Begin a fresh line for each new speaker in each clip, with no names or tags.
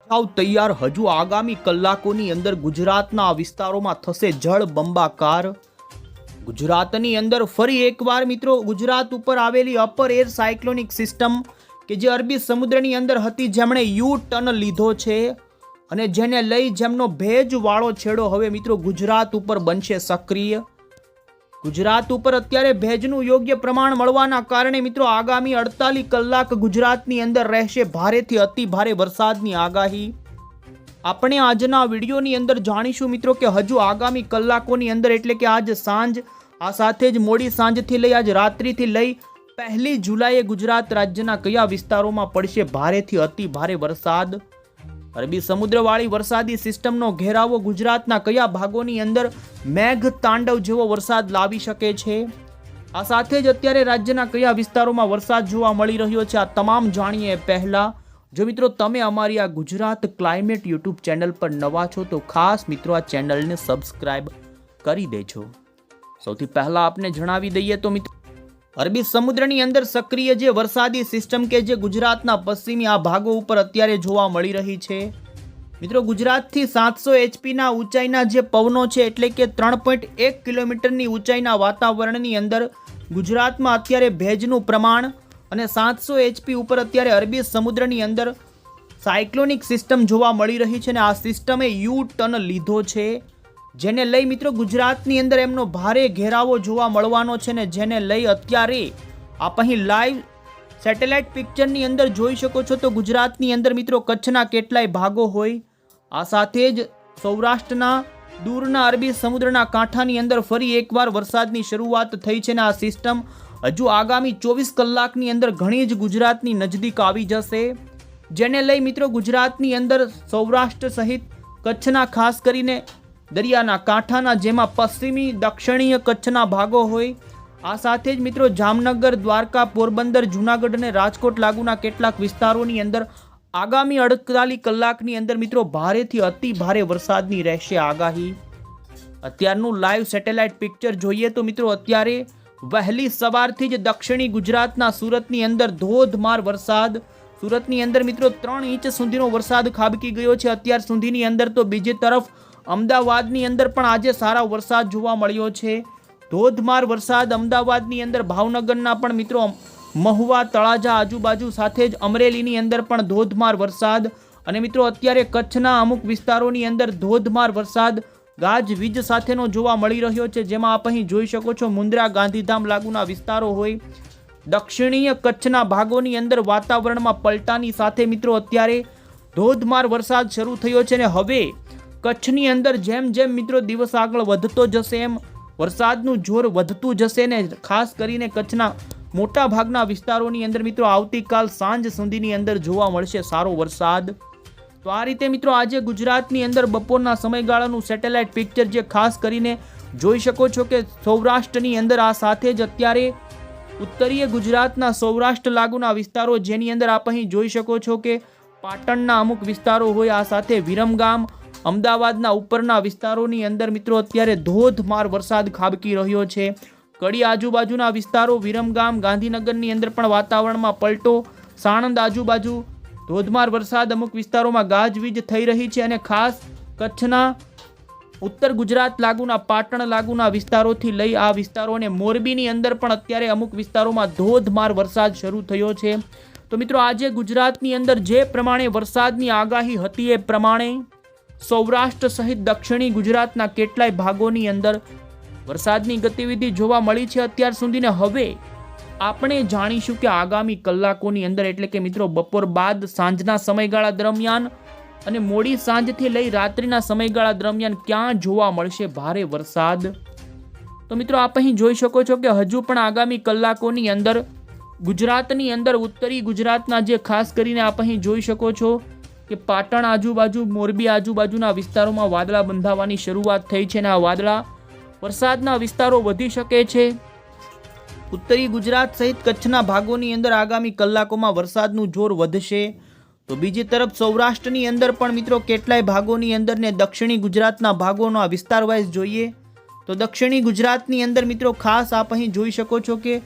થાવ તૈયાર, હજુ આગામી કલાકોની અંદર ગુજરાતના વિસ્તારોમાં થશે જળબંબાકાર। ગુજરાતની અંદર ફરી એકવાર મિત્રો ગુજરાત ઉપર આવેલી અપર એર સાયક્લોનિક સિસ્ટમ કે જે અરબી સમુદ્રની અંદર હતી, જેમણે યુ ટર્ન લીધો છે અને જેને લઈ જેમનો ભેજવાળો છેડો હવે મિત્રો ગુજરાત ઉપર બનશે સક્રિય। ગુજરાત ઉપર અત્યારે ભેજનું યોગ્ય પ્રમાણ મળવાના કારણે મિત્રો આગામી 48 કલાક ગુજરાતની અંદર રહેશે ભારેથી અતિ ભારે વરસાદની આગાહી। આપણે આજના વિડીયોની અંદર જાણીશું મિત્રો કે હજુ આગામી કલાકોની અંદર એટલે કે આજ સાંજ, આ સાથે જ મોડી સાંજથી લઈ આજ રાત્રિથી લઈ 1 જુલાઈએ ગુજરાત રાજ્યના કયા વિસ્તારોમાં પડશે ભારેથી અતિ ભારે વરસાદ। અરબી સમુદ્રવાળી વરસાદી સિસ્ટમનો ઘેરાવો ગુજરાતના કયા ભાગોની અંદર મેઘ તાંડવ જેવો વરસાદ લાવી શકે છે, આ સાથે જ અત્યારે રાજ્યના કયા વિસ્તારોમાં વરસાદ જોવા મળી રહ્યો છે, આ તમામ જાણીએ પહેલા જો મિત્રો તમે અમારી આ ગુજરાત ક્લાઇમેટ યુટ્યુબ ચેનલ પર નવા છો તો ખાસ મિત્રો આ ચેનલને સબસ્ક્રાઇબ કરી દેજો। સૌથી પહેલા આપને જણાવી દઈએ તો મિત્રો અરબી સમુદ્રની અંદર સક્રિય જે વરસાદી સિસ્ટમ કે જે ગુજરાતના પશ્ચિમી આ ભાગો ઉપર અત્યારે જોવા મળી રહી છે મિત્રો, ગુજરાતથી 700 HP ઊંચાઈના જે પવનો છે એટલે કે 3.1 કિલોમીટરની ઊંચાઈના વાતાવરણની અંદર ગુજરાતમાં અત્યારે ભેજનું પ્રમાણ અને 700 HP ઉપર અત્યારે અરબી સમુદ્રની અંદર સાયક્લોનિક સિસ્ટમ જોવા મળી રહી છે અને આ સિસ્ટમે યુ ટર્ન લીધો છે, જેને લઈ મિત્રો ગુજરાતની અંદર એમનો ભારે ઘેરાવો જોવા મળવાનો છે ને જેને લઈ અત્યારે આપ અહીં લાઈવ સેટેલાઇટ પિક્ચરની અંદર જોઈ શકો છો તો ગુજરાતની અંદર મિત્રો કચ્છના કેટલાય ભાગો હોય, આ સાથે જ સૌરાષ્ટ્રના દૂરના અરબી સમુદ્રના કાંઠાની અંદર ફરી એકવાર વરસાદની શરૂઆત થઈ છે ને આ સિસ્ટમ હજુ આગામી 24 કલાકની અંદર ઘણી જ ગુજરાતની નજદીક આવી જશે, જેને લઈ મિત્રો ગુજરાતની અંદર સૌરાષ્ટ્ર સહિત કચ્છના ખાસ કરીને દરિયાના કાંઠાના જેમાં પશ્ચિમી દક્ષિણીય કચ્છના ભાગો હોય, આ સાથે જ મિત્રો જામનગર, દ્વારકા, પોરબંદર, જૂનાગઢ અને રાજકોટ લાગુના કેટલાક વિસ્તારોની અંદર આગામી 48 કલાકની અંદર મિત્રો ભારેથી અતિ ભારે વરસાદની રહેશે આગાહી। અત્યારનું લાઈવ સેટેલાઇટ પિક્ચર જોઈએ તો મિત્રો અત્યારે વહેલી સવારથી જ દક્ષિણી ગુજરાતના સુરતની અંદર ધોધમાર વરસાદ, સુરતની અંદર મિત્રો 3 ઇંચ સુધીનો વરસાદ ખાબકી ગયો છે અત્યાર સુધીની અંદર, તો બીજી તરફ અમદાવાદની અંદર પણ આજે સારા વરસાદ જોવા મળ્યો છે, ધોધમાર વરસાદ અમદાવાદની અંદર, ભાવનગરના પણ મિત્રો મહુવા, તળાજા આજુબાજુ સાથે જ અમરેલીની અંદર પણ ધોધમાર વરસાદ અને મિત્રો અત્યારે કચ્છના અમુક વિસ્તારોની અંદર ધોધમાર વરસાદ ગાજવીજ સાથેનો જોવા મળી રહ્યો છે, જેમાં આપ અહીં જોઈ શકો છો મુન્દ્રા, ગાંધીધામ લાગુના વિસ્તારો હોય, દક્ષિણીય કચ્છના ભાગોની અંદર વાતાવરણમાં પલટાની સાથે મિત્રો અત્યારે ધોધમાર વરસાદ શરૂ થયો છે અને હવે કચ્છની અંદર જેમ જેમ મિત્રો દિવસ આગળ વધતો જશે એમ વરસાદનું જોર વધતું જશે ને ખાસ કરીને કચ્છના મોટા ભાગના વિસ્તારોની અંદર મિત્રો આવતીકાલ સાંજ સુધીની અંદર જોવા મળશે સારો વરસાદ। તો આ રીતે મિત્રો આજે ગુજરાતની અંદર બપોરના સમયગાળાનું સેટેલાઇટ પિક્ચર જે ખાસ કરીને જોઈ શકો છો કે સૌરાષ્ટ્રની અંદર, આ સાથે જ અત્યારે ઉત્તરીય ગુજરાતના સૌરાષ્ટ્ર લાગુના વિસ્તારો જેની અંદર આપ અહીં જોઈ શકો છો કે પાટણના અમુક વિસ્તારો હોય, આ સાથે વિરમગામ, અમદાવાદના ઉપરના વિસ્તારોની અંદર મિત્રો અત્યારે ધોધમાર વરસાદ ખાબકી રહ્યો છે, કડી આજુબાજુના વિસ્તારો, વિરમગામ, ગાંધીનગરની અંદર પણ વાતાવરણમાં પલટો, સાણંદ આજુબાજુ ધોધમાર વરસાદ અમુક વિસ્તારોમાં ગાજવીજ થઈ રહી છે અને ખાસ કચ્છના ઉત્તર ગુજરાત લાગુના પાટણ લાગુના વિસ્તારોથી લઈ આ વિસ્તારો અને મોરબીની અંદર પણ અત્યારે અમુક વિસ્તારોમાં ધોધમાર વરસાદ શરૂ થયો છે। તો મિત્રો આજે ગુજરાતની અંદર જે પ્રમાણે વરસાદની આગાહી હતી એ પ્રમાણે સૌરાષ્ટ્ર સહિત દક્ષિણી ગુજરાતના કેટલાય ભાગોની અંદર વરસાદની ગતિવિધિ જોવા મળી છે અત્યાર સુધીને। હવે આપણે જાણીશું કે આગામી કલાકોની અંદર એટલે કે મિત્રો બપોર બાદ સાંજના સમયગાળા દરમિયાન અને મોડી સાંજથી લઈ રાત્રિના સમયગાળા દરમિયાન ક્યાં જોવા મળશે ભારે વરસાદ। તો મિત્રો આપ અહીં જોઈ શકો છો કે હજુ પણ આગામી કલાકોની અંદર ગુજરાતની અંદર ઉત્તરી ગુજરાતના જે ખાસ કરીને આપ અહીં જોઈ શકો છો કે પાટણ આજુબાજુ, મોરબી આજુબાજુના વિસ્તારોમાં વાદળા બંધાવાની શરૂઆત થઈ છે અને આ વાદળા વરસાદના વિસ્તારો વધી શકે છે। ઉત્તરી ગુજરાત સહિત કચ્છના ભાગોની અંદર આગામી કલાકોમાં વરસાદનું જોર વધશે, તો બીજી તરફ સૌરાષ્ટ્રની અંદર પણ મિત્રો કેટલાય ભાગોની અંદર ને દક્ષિણી ગુજરાતના ભાગોનો આ વિસ્તાર વાઇઝ જોઈએ તો દક્ષિણી ગુજરાતની અંદર મિત્રો ખાસ આપ અહીં જોઈ શકો છો કે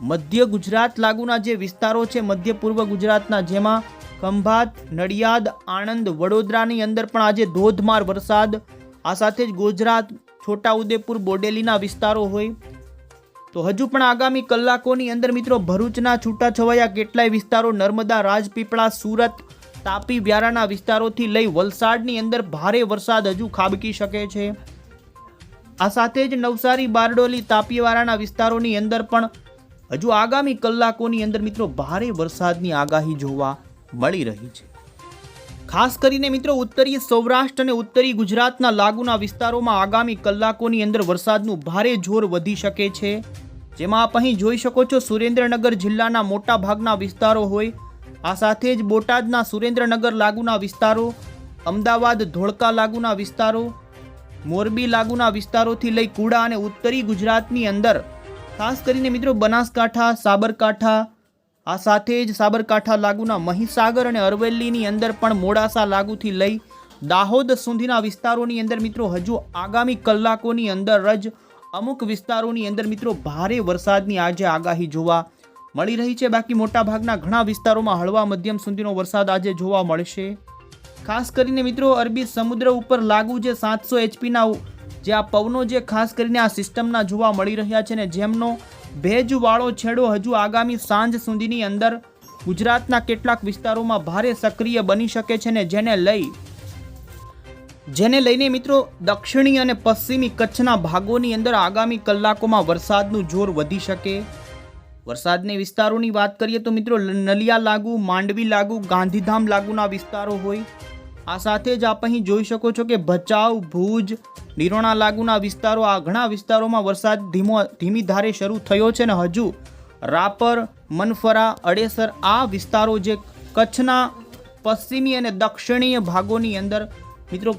મધ્ય ગુજરાત લાગુના જે વિસ્તારો છે, મધ્ય પૂર્વ ગુજરાતના, જેમાં ખંભાત, નડિયાદ, આણંદ, વડોદરાની અંદર પણ આજે ધોધમાર વરસાદ, આ સાથે જ ગુજરાત, છોટાઉદેપુર, બોડેલીના વિસ્તારો હોય તો હજુ પણ આગામી કલાકોની અંદર મિત્રો ભરૂચના છૂટાછવાયા કેટલાય વિસ્તારો, નર્મદા, રાજપીપળા, સુરત, તાપી, વ્યારાના વિસ્તારોથી લઈ વલસાડની અંદર ભારે વરસાદ હજુ ખાબકી શકે છે। આ સાથે જ નવસારી, બારડોલી, તાપીવાળાના વિસ્તારોની અંદર પણ હજુ આગામી કલાકોની અંદર મિત્રો ભારે વરસાદની આગાહી જોવા મળી રહી છે। ખાસ કરીને મિત્રો ઉત્તરીય સૌરાષ્ટ્ર અને ઉત્તરી ગુજરાતના લાગુના વિસ્તારોમાં આગામી કલાકોની અંદર વરસાદનું ભારે જોર વધી શકે છે, જેમાં આપ અહીં જોઈ શકો છો સુરેન્દ્રનગર જિલ્લાના મોટા ભાગના વિસ્તારો હોય, આ સાથે જ બોટાદના સુરેન્દ્રનગર લાગુના વિસ્તારો, અમદાવાદ, ધોળકા લાગુના વિસ્તારો, મોરબી લાગુના વિસ્તારોથી લઈ કુડા અને ઉત્તરી ગુજરાતની અંદર ખાસ કરીને મિત્રો બનાસકાંઠા, સાબરકાંઠા, આ સાથે જ સાબરકાંઠા લાગુના મહીસાગર અને અરવલ્લીની અંદર પણ મોડાસા લાગુથી લઈ દાહોદ સુધીના વિસ્તારોની અંદર મિત્રો હજુ આગામી કલાકોની અંદર જ અમુક વિસ્તારોની અંદર મિત્રો ભારે વરસાદની આજે આગાહી જોવા મળી રહી છે। બાકી મોટાભાગના ઘણા વિસ્તારોમાં હળવા મધ્યમ સુધીનો વરસાદ આજે જોવા મળશે। ખાસ કરીને મિત્રો અરબી સમુદ્ર ઉપર લાગુ જે 700 HP જે આ પવનો જે ખાસ કરીને આ સિસ્ટમના જોવા મળી રહ્યા છે ને જેમનો ભેજવાળો છેડો હજુ આગામી સાંજ સુધીની અંદર ગુજરાતના કેટલાક વિસ્તારોમાં ભારે સક્રિય બની શકે છે ને જેને લઈને મિત્રો દક્ષિણી અને પશ્ચિમી કચ્છના ભાગોની અંદર આગામી કલાકોમાં વરસાદનું જોર વધી શકે। વરસાદની વિસ્તારોની વાત કરીએ તો મિત્રો નલિયા લાગુ, માંડવી લાગુ, ગાંધીધામ લાગુના વિસ્તારો હોય, આ સાથે જ આપ અહીં જોઈ શકો છો કે ભચાઉ, ભુજ, નિરોણા લાગુના વિસ્તારો, આ ઘણા વિસ્તારોમાં વરસાદ ધીમી ધારે શરૂ થયો છે ને હજુ રાપર, મનફરા, અડેસર આ વિસ્તારો જે કચ્છના પશ્ચિમી અને દક્ષિણીય ભાગોની અંદર મિત્રો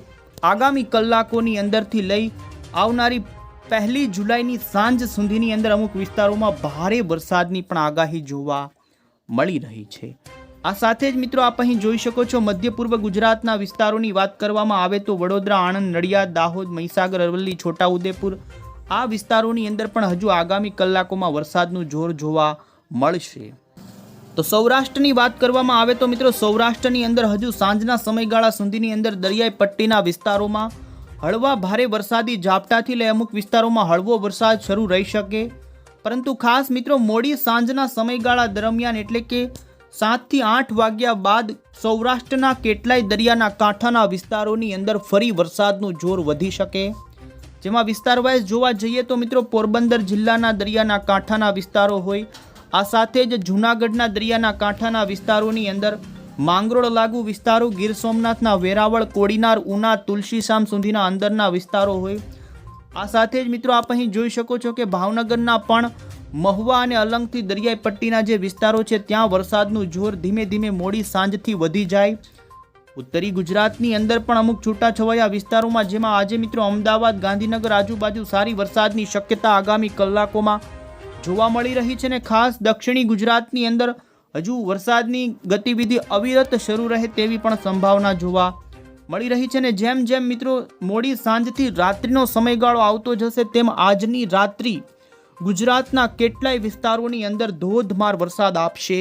આગામી કલાકોની અંદરથી લઈ આવનારી 1 જુલાઈની સાંજ સુધીની અંદર અમુક વિસ્તારોમાં ભારે વરસાદની પણ આગાહી જોવા મળી રહી છે। આ સાથે જ મિત્રો આપ અહીં જોઈ શકો છો મધ્ય પૂર્વ ગુજરાતના વિસ્તારોની વાત કરવામાં આવે તો વડોદરા, આણંદ, નડિયાદ, દાહોદ, મહીસાગર, અરવલ્લી, છોટાઉદેપુર આ વિસ્તારોની અંદર પણ હજુ આગામી કલાકોમાં વરસાદનું જોર જોવા મળશે। તો સૌરાષ્ટ્રની વાત કરવામાં આવે તો મિત્રો સૌરાષ્ટ્રની અંદર હજુ સાંજના સમયગાળા સુધીની અંદર દરિયાઈ પટ્ટીના વિસ્તારોમાં હળવા ભારે વરસાદી ઝાપટાથી લઈ અમુક વિસ્તારોમાં હળવો વરસાદ શરૂ રહી શકે, પરંતુ ખાસ મિત્રો મોડી સાંજના સમયગાળા દરમિયાન એટલે કે 7 થી 8 વાગ્યા બાદ સૌરાષ્ટ્રના કેટલાય દરિયાના કાંઠાના વિસ્તારોની અંદર ફરી વરસાદનું જોર વધી શકે, જેમાં વિસ્તાર વાઇઝ જોવા જઈએ તો મિત્રો પોરબંદર જિલ્લાના દરિયાના કાંઠાના વિસ્તારો હોય, આ સાથે જ જૂનાગઢના દરિયાના કાંઠાના વિસ્તારોની અંદર માંગરોળ લાગુ વિસ્તારો, ગીર સોમનાથના વેરાવળ, કોડીનાર, ઉના, તુલસીશામ સુધીના અંદરના વિસ્તારો હોય, આ સાથે જ મિત્રો આપ અહીં જોઈ શકો છો કે ભાવનગરના પણ મહુવા અને અલંગથી દરિયાઈ પટ્ટીના જે વિસ્તારો છે ત્યાં વરસાદનું જોર ધીમે ધીમે મોડી સાંજથી વધી જાય। ઉત્તરી ગુજરાતની અંદર પણ અમુક છૂટાછવાયા વિસ્તારોમાં જેમાં આજે મિત્રો અમદાવાદ, ગાંધીનગર આજુબાજુ સારી વરસાદની શક્યતા આગામી કલાકોમાં જોવા મળી રહી છે ને ખાસ દક્ષિણી ગુજરાતની અંદર હજુ વરસાદની ગતિવિધિ અવિરત શરૂ રહે તેવી પણ સંભાવના જોવા મળી રહી છે ને જેમ જેમ મિત્રો મોડી સાંજથી રાત્રિનો સમયગાળો આવતો જશે તેમ આજની રાત્રિ ગુજરાતના કેટલાય વિસ્તારોની અંદર ધોધમાર વરસાદ આપશે,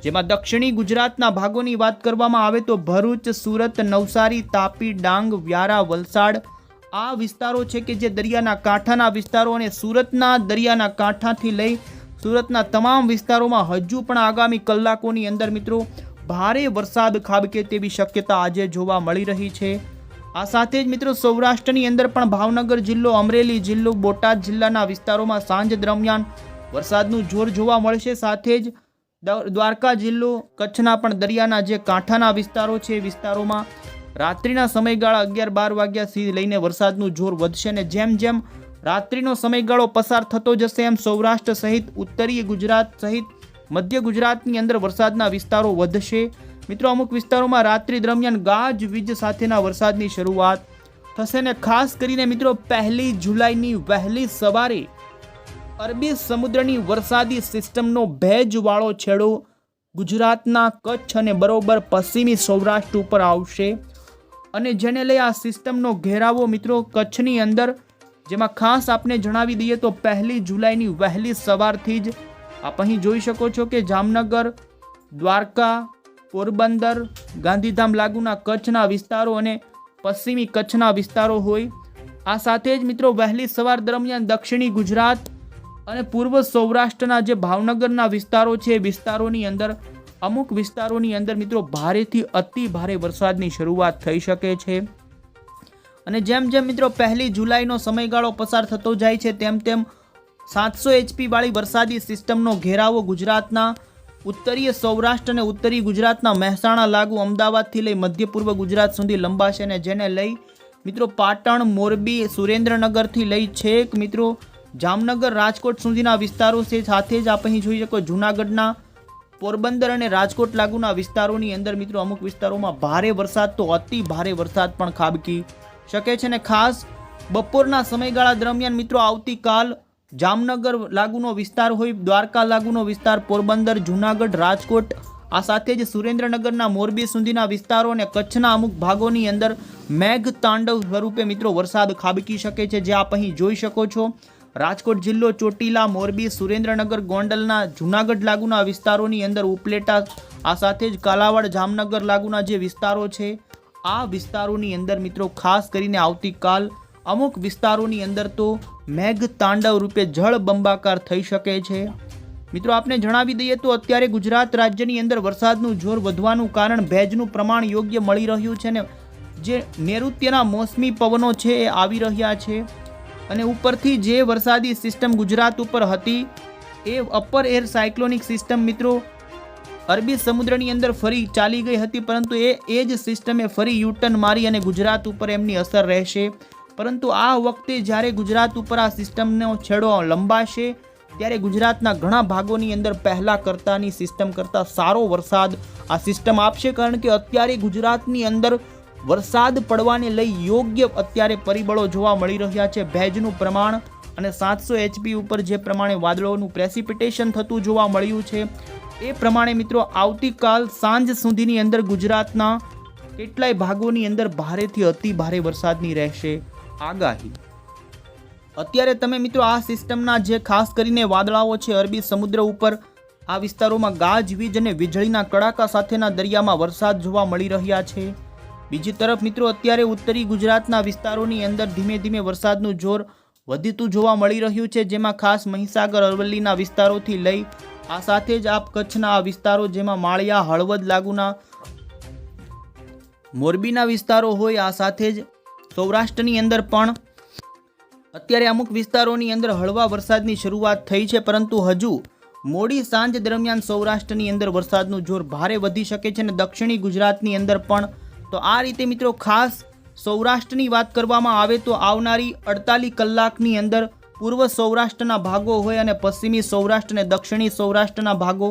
જેમાં દક્ષિણી ગુજરાતના ભાગોની વાત કરવામાં આવે તો ભરૂચ, સુરત, નવસારી, તાપી, ડાંગ, વ્યારા, વલસાડ આ વિસ્તારો છે કે જે દરિયાના કાંઠાના વિસ્તારો અને સુરતના દરિયાના કાંઠાથી લઈ સુરતના તમામ વિસ્તારોમાં હજુ પણ આગામી કલાકોની અંદર મિત્રો ભારે વરસાદ ખાબકે તેવી શક્યતા આજે જોવા મળી રહી છે। આ સાથે જ મિત્રો સૌરાષ્ટ્રની અંદર પણ ભાવનગર જિલ્લો, અમરેલી જિલ્લો, બોટાદ જિલ્લાના વિસ્તારોમાં સાંજ દરમિયાન વરસાદનું જોર જોવા મળશે, સાથે જ દ્વારકા જિલ્લો, કચ્છના પણ દરિયાના જે કાંઠાના વિસ્તારો છે વિસ્તારોમાં રાત્રિના સમયગાળા 11-12 વાગ્યાથી લઈને વરસાદનું જોર વધશે ને જેમ જેમ રાત્રિનો સમયગાળો પસાર થતો જશે એમ સૌરાષ્ટ્ર સહિત ઉત્તરીય ગુજરાત સહિત મધ્ય ગુજરાતની અંદર વરસાદના વિસ્તારો વધશે। મિત્રો અમુક વિસ્તારોમાં રાત્રિ દરમિયાન ગાજવીજ સાથેના વરસાદની શરૂઆત થશે ને ખાસ કરીને મિત્રો 1 જુલાઈની વહેલી સવારે અરબી સમુદ્રની વરસાદી સિસ્ટમનો ભેજવાળો છેડો ગુજરાતના કચ્છ અને બરોબર પશ્ચિમી સૌરાષ્ટ્ર ઉપર આવશે અને જેને લઈ આ સિસ્ટમનો ઘેરાવો મિત્રો કચ્છની અંદર, જેમાં ખાસ આપને જણાવી દઈએ તો 1 જુલાઈની વહેલી સવારથી જ આપ અહીં જોઈ શકો છો કે જામનગર, દ્વારકા, પોરબંદર, ગાંધીધામ લાગુના કચ્છના વિસ્તારો અને પશ્ચિમી કચ્છના વિસ્તારો હોય. આ સાથે જ મિત્રો વહેલી સવાર દરમિયાન દક્ષિણી ગુજરાત અને પૂર્વ સૌરાષ્ટ્રના જે ભાવનગરના વિસ્તારો છે એ વિસ્તારોની અંદર અમુક વિસ્તારોની અંદર મિત્રો ભારેથી અતિ ભારે વરસાદની શરૂઆત થઈ શકે છે. અને જેમ જેમ મિત્રો 1 જુલાઈનો સમયગાળો પસાર થતો જાય છે તેમ તેમ 700 HP વાળી વરસાદી સિસ્ટમનો ઘેરાવો ગુજરાતના ઉત્તરીય સૌરાષ્ટ્ર અને ઉત્તરી ગુજરાતના મહેસાણા લાગુ અમદાવાદથી લઈ મધ્ય પૂર્વ ગુજરાત સુધી લંબાશે અને જેને લઈ મિત્રો પાટણ, મોરબી, સુરેન્દ્રનગરથી લઈ છેક મિત્રો જામનગર, રાજકોટ સુધીના વિસ્તારો છે. સાથે જ આપ અહીં જોઈ શકો જૂનાગઢના પોરબંદર અને રાજકોટ લાગુના વિસ્તારોની અંદર મિત્રો અમુક વિસ્તારોમાં ભારે વરસાદ તો અતિ ભારે વરસાદ પણ ખાબકી શકે છે. અને ખાસ બપોરના સમયગાળા દરમિયાન મિત્રો આવતીકાલ જામનગર લાગુનો વિસ્તાર હોય, દ્વારકા લાગુનો વિસ્તાર, પોરબંદર, જૂનાગઢ, રાજકોટ, આ સાથે જ સુરેન્દ્રનગરના મોરબી સુધીના વિસ્તારો અને કચ્છના અમુક ભાગોની અંદર મેઘ તાંડવ સ્વરૂપે મિત્રો વરસાદ ખાબકી શકે છે. જે આપ અહીં જોઈ શકો છો રાજકોટ જિલ્લો, ચોટીલા, મોરબી, સુરેન્દ્રનગર, ગોંડલના, જૂનાગઢ લાગુના વિસ્તારોની અંદર ઉપલેટા, આ સાથે જ કાલાવાડ, જામનગર લાગુના જે વિસ્તારો છે આ વિસ્તારોની અંદર મિત્રો ખાસ કરીને આવતીકાલ અમુક વિસ્તારોની અંદર તો મેઘ તાંડવ રૂપે જળ બંબાકાર થઈ શકે છે. મિત્રો આપને જણાવી દઈએ તો અત્યારે ગુજરાત રાજ્યની અંદર વરસાદનું જોર વધવાનું કારણ ભેજનું પ્રમાણ યોગ્ય મળી રહ્યું છે ને જે નૈઋત્યના મોસમી પવનો છે એ આવી રહ્યા છે અને ઉપરથી જે વરસાદી સિસ્ટમ ગુજરાત ઉપર હતી એ અપર એર સાયક્લોનિક સિસ્ટમ મિત્રો અરબી સમુદ્રની અંદર ફરી ચાલી ગઈ હતી, પરંતુ એ જ સિસ્ટમે ફરી યુટર્ન મારી અને ગુજરાત ઉપર એમની અસર રહેશે. પરંતુ આ વખતે જ્યારે ગુજરાત ઉપર આ સિસ્ટમનો છેડો લંબાશે ત્યારે ગુજરાતના ઘણા ભાગોની અંદર પહેલા કરતાની સિસ્ટમ કરતાં સારો વરસાદ આ સિસ્ટમ આપશે. કારણ કે અત્યારે ગુજરાતની અંદર વરસાદ પડવાને લઈ યોગ્ય અત્યારે પરિબળો જોવા મળી રહ્યા છે. ભેજનું પ્રમાણ અને 700 HP ઉપર જે પ્રમાણે વાદળોનું પ્રેસિપિટેશન થતું જોવા મળ્યું છે એ પ્રમાણે મિત્રો આવતીકાલ સાંજ સુધીની અંદર ગુજરાતના કેટલાય ભાગોની અંદર ભારેથી અતિ ભારે વરસાદની રહેશે આગાહી. અત્યારે તમે મિત્રો આ સિસ્ટમના જે ખાસ કરીને વાદળાઓ છે અરબી સમુદ્ર ઉપર આ વિસ્તારોમાં ગાજવીજ અને વીજળીના કડાકા સાથેના દરિયામાં વરસાદ જોવા મળી રહ્યા છે. બીજી તરફ મિત્રો અત્યારે ઉત્તરી ગુજરાતના વિસ્તારોની અંદર ધીમે ધીમે વરસાદનું જોર વધતું જોવા મળી રહ્યું છે, જેમાં ખાસ મહીસાગર, અરવલ્લીના વિસ્તારોથી લઈ આ સાથે જ આપ કચ્છના આ વિસ્તારો જેમાં માળિયા, હળવદ લાગુના મોરબીના વિસ્તારો હોય, આ સાથે જ સૌરાષ્ટ્રની અંદર પણ અત્યારે અમુક વિસ્તારોની અંદર હળવા વરસાદની શરૂઆત થઈ છે, પરંતુ હજુ મોડી સાંજ દરમિયાન સૌરાષ્ટ્રની અંદર વરસાદનું જોર ભારે વધી શકે છે અને દક્ષિણી ગુજરાતની અંદર પણ. તો આ રીતે મિત્રો ખાસ સૌરાષ્ટ્રની વાત કરવામાં આવે તો આવનારી 48 કલાકની અંદર પૂર્વ સૌરાષ્ટ્રના ભાગો હોય અને પશ્ચિમી સૌરાષ્ટ્ર અને દક્ષિણી સૌરાષ્ટ્રના ભાગો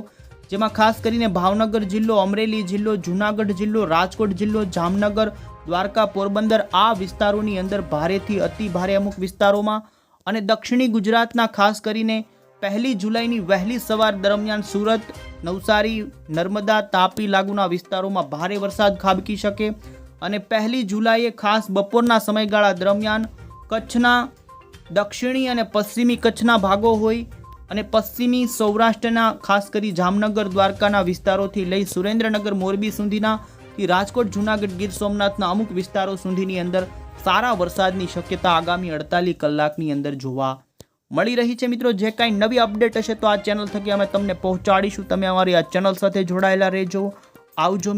જેમાં ખાસ કરીને ભાવનગર જિલ્લો, અમરેલી જિલ્લો, જૂનાગઢ જિલ્લો, રાજકોટ જિલ્લો, જામનગર, દ્વારકા, પોરબંદર આ વિસ્તારોની અંદર ભારેથી અતિ ભારે અમુક વિસ્તારોમાં અને દક્ષિણી ગુજરાતના ખાસ કરીને 1 જુલાઈની વહેલી સવાર દરમિયાન સુરત, નવસારી, નર્મદા, તાપી લાગુના વિસ્તારોમાં ભારે વરસાદ ખાબકી શકે અને 1 જુલાઈએ ખાસ બપોરના સમયગાળા દરમિયાન કચ્છના દક્ષિણી અને પશ્ચિમી કચ્છના ભાગો હોય અને પશ્ચિમી સૌરાષ્ટ્રના ખાસ કરી જામનગર, દ્વારકાના વિસ્તારોથી લઈ સુરેન્દ્રનગર, મોરબી સુધીના રાજકોટ, જૂનાગઢ, ગીર સોમનાથના અમુક વિસ્તારો સુધીની અંદર સારા વરસાદની શક્યતા આગામી 48 કલાકની અંદર જોવા મળી રહી છે. મિત્રો જે કાંઈ નવી અપડેટ હશે તો આ ચેનલ થકી અમે તમને પહોંચાડીશું. તમે અમારી આ ચેનલ સાથે જોડાયેલા રહેજો. આવજો.